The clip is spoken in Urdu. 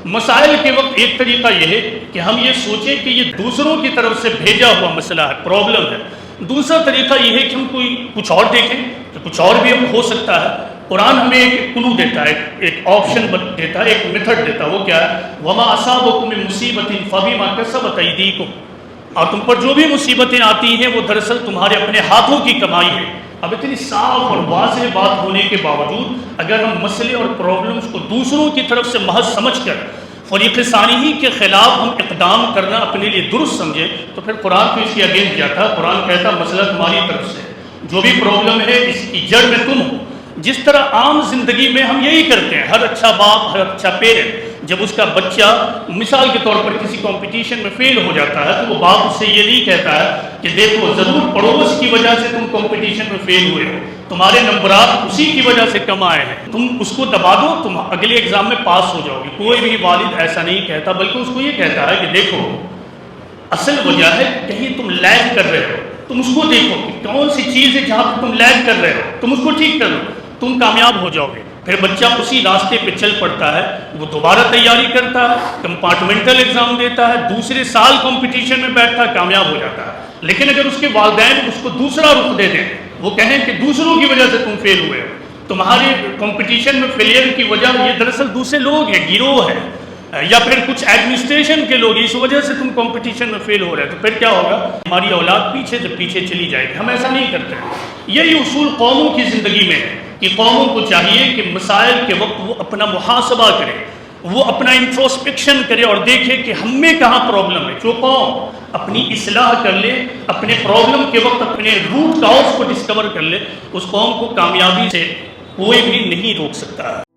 مسائل کے وقت ایک طریقہ یہ ہے کہ ہم یہ سوچیں کہ یہ دوسروں کی طرف سے بھیجا ہوا مسئلہ ہے، پرابلم ہے۔ دوسرا طریقہ یہ ہے کہ ہم کوئی کچھ اور دیکھیں کہ کچھ اور بھی اب ہو سکتا ہے۔ قرآن ہمیں ایک کلو دیتا ہے، ایک آپشن دیتا ہے، ایک میتھڈ دیتا ہے۔ وہ کیا ہے؟ وَمَا أَصَابَكُم مِّن مُّصِيبَةٍ فَبِمَا كَسَبَتْ أَيْدِيكُمْ، اور تم پر جو بھی مصیبتیں آتی ہیں وہ دراصل تمہارے اپنے ہاتھوں کی کمائی ہے۔ اب اتنی صاف اور واضح بات ہونے کے باوجود اگر ہم مسئلے اور پرابلمس کو دوسروں کی طرف سے محض سمجھ کر فریق ثانی کے خلاف ہم اقدام کرنا اپنے لیے درست سمجھیں تو پھر قرآن تو اس کی اگینسٹ جاتا ہے۔ قرآن کہتا مسئلہ تمہاری طرف سے، جو بھی پرابلم ہے اس کی جڑ میں تم ہو۔ جس طرح عام زندگی میں ہم یہی کرتے ہیں، ہر اچھا باپ، ہر اچھا پیرنٹ جب اس کا بچہ مثال کے طور پر کسی کمپٹیشن میں فیل ہو جاتا ہے تو وہ باپ اس سے یہ نہیں کہتا ہے کہ دیکھو ضرور پڑوس کی وجہ سے تم کمپٹیشن میں فیل ہوئے ہو، تمہارے نمبرات اسی کی وجہ سے کم آئے ہیں، تم اس کو دبا دو، تم اگلے ایگزام میں پاس ہو جاؤ گے۔ کوئی بھی والد ایسا نہیں کہتا، بلکہ اس کو یہ کہتا ہے کہ دیکھو اصل وجہ ہے کہیں تم لیگ کر رہے ہو، تم اس کو دیکھو کہ کون سی چیز ہے جہاں پہ تم لیگ کر رہے ہو، تم اس کو ٹھیک کر لو، تم کامیاب ہو جاؤ گے۔ پھر بچہ اسی راستے پہ چل پڑتا ہے، وہ دوبارہ تیاری کرتا ہے، کمپارٹمنٹل ایگزام دیتا ہے، دوسرے سال کمپٹیشن میں بیٹھتا ہے، کامیاب ہو جاتا ہے۔ لیکن اگر اس کے والدین اس کو دوسرا رخ دے دیں، وہ کہیں کہ دوسروں کی وجہ سے تم فیل ہوئے ہو، تمہارے کمپٹیشن میں فیلئر کی وجہ یہ دراصل دوسرے لوگ ہیں، گروہ ہے، یا پھر کچھ ایڈمنسٹریشن کے لوگ، اس وجہ سے تم کمپٹیشن میں فیل ہو رہے ہیں، تو پھر کیا ہوگا؟ ہماری اولاد پیچھے سے پیچھے چلی جائے گی۔ ہم ایسا نہیں کرتے۔ یہی اصول قوموں کی زندگی میں ہے کہ قوموں کو چاہیے کہ مسائل کے وقت وہ اپنا محاسبہ کرے، وہ اپنا انٹروسپیکشن کرے اور دیکھے کہ ہم میں کہاں پرابلم ہے۔ جو قوم اپنی اصلاح کر لے، اپنے پرابلم کے وقت اپنے روٹ کاز کو ڈسکور کر لے، اس قوم کو کامیابی سے کوئی بھی نہیں روک سکتا ہے۔